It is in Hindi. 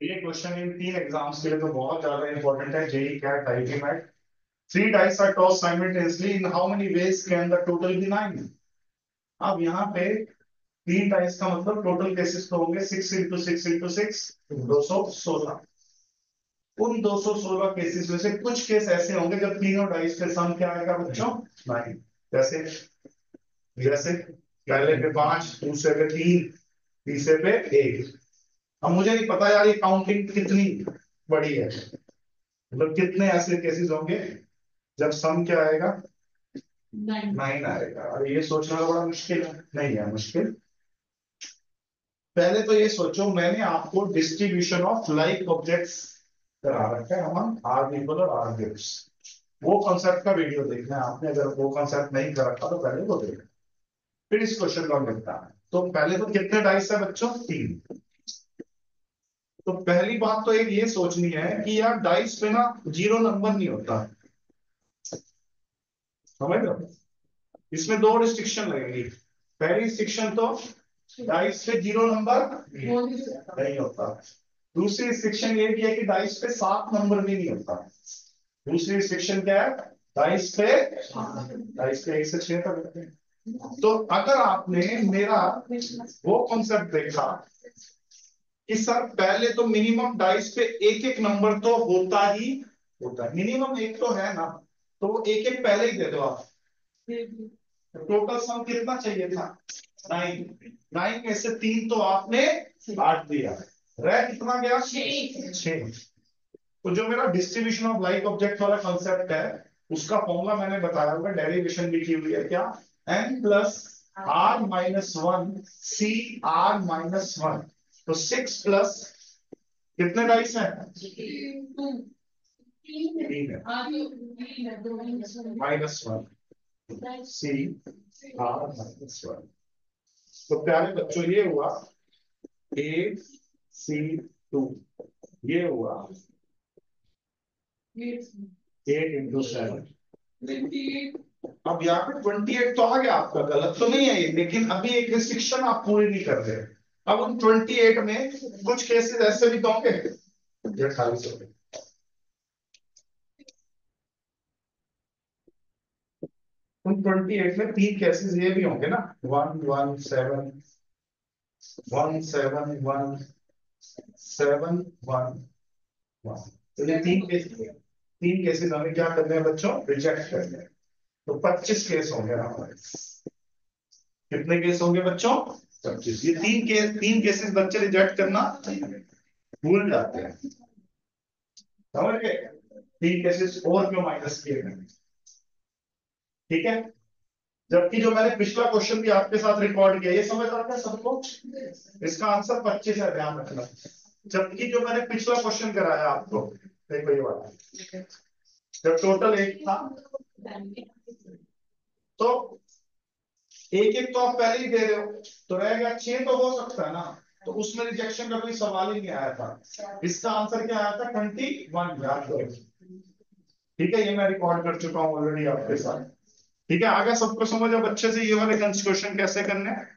ये क्वेश्चन इन तीन एग्जाम्स के लिए तो बहुत ज्यादा इंपॉर्टेंट है, JEE CAT IIT MAT. Three dice are toss simultaneously in how many ways can the total be nine. अब यहाँ पे तीन डाइस का मतलब टोटल केसेस तो होंगे 6 × 6 × 6 216। उन 216 केसेस में से कुछ केस ऐसे होंगे जब तीनों डाइस पे सम क्या आएगा बच्चों, नाइन। जैसे जैसे पहले पे पांच, दूसरे पे तीन, तीसरे पे एक। अब मुझे नहीं पता यार ये काउंटिंग कितनी बड़ी है, मतलब कितने ऐसे केसेस होंगे जब सम क्या आएगा, नाइन आएगा। और ये सोचना तो बड़ा मुश्किल है, नहीं है मुश्किल। पहले तो ये सोचो, मैंने आपको डिस्ट्रीब्यूशन ऑफ लाइक ऑब्जेक्ट्स करा रखा है, हम आर पीपल और आर ग्रुप्स। वो कॉन्सेप्ट का वीडियो देखना है आपने, अगर वो कॉन्सेप्ट नहीं कर रखा तो पहले वो देखना, फिर इस क्वेश्चन को लिखता है। तो पहले तो कितने डाइस है बच्चों, तीन। तो पहली बात तो एक ये सोचनी है कि यार डाइस पे ना जीरो नंबर नहीं होता, समझ रहे हो। इसमें दो रिस्ट्रिक्शन लगेगी। पहली रिस्ट्रिक्शन तो डाइस पे जीरो नंबर नहीं होता। दूसरी रिस्ट्रिक्शन ये भी है कि डाइस पे सात नंबर भी नहीं होता। दूसरी रिस्ट्रिक्शन क्या है, डाइस पे एक से छह तक होते हैं। तो अगर आपने मेरा वो कॉन्सेप्ट देखा कि सर पहले तो मिनिमम डाइस पे एक एक नंबर तो होता ही होता है, मिनिमम एक तो है ना, तो एक एक पहले ही दे दो आप। टोटल सम कितना चाहिए था, नाइन। नाइन में से तीन तो आपने काट दिया, रह कितना गया, छह। तो जो मेरा डिस्ट्रीब्यूशन ऑफ लाइक ऑब्जेक्ट वाला कंसेप्ट है, उसका फॉर्मूला मैंने बताया हुआ, डेरिवेशन भी की हुई है क्या, N plus R minus one C R minus one. तो सिक्स प्लस कितने डाइस हैं, तीन है, minus one C R minus one. तो प्यारे बच्चों ये हुआ ए सी टू, ये हुआ 8 × 7। अब यहाँ पे 28 तो आ गया आपका, गलत तो नहीं है ये, लेकिन अभी एक रिस्ट्रिक्शन आप पूरी नहीं कर रहे। अब उन 28 में कुछ केसेस ऐसे भी तो होंगे, ये 28 हो गए। उन 28 में तीन केसेस ये भी होंगे ना, 1 1 7 1 7 1 1। तो ये तीन केसेस हमें क्या करने हैं बच्चों, रिजेक्ट करने हैं। तो 25 केस होंगे हमारे। कितने केस होंगे बच्चों, 25। ये तीन केसेस बच्चे रिजेक्ट करना भूल जाते हैं, समझ गए। तीन केसेस और क्यों माइनस किए गए, ठीक है। जबकि जो मैंने पिछला क्वेश्चन भी आपके साथ रिकॉर्ड किया, ये समझ आता है सबको, इसका आंसर 25 है, ध्यान रखना। जबकि जो मैंने पिछला क्वेश्चन कराया आपको, देखो ये वाला, जब टोटल एक था, तो एक एक तो आप पहले ही दे रहे हो, तो रह गया छह, तो हो सकता है ना, तो उसमें रिजेक्शन का कोई सवाल ही नहीं आया था। इसका आंसर क्या आया था, 21, याद करो। ठीक है, ये मैं रिकॉर्ड कर चुका हूँ ऑलरेडी आपके साथ। ठीक है, आगे सबको समझ, अब अच्छे से ये वाले क्वेश्चन कैसे करने हैं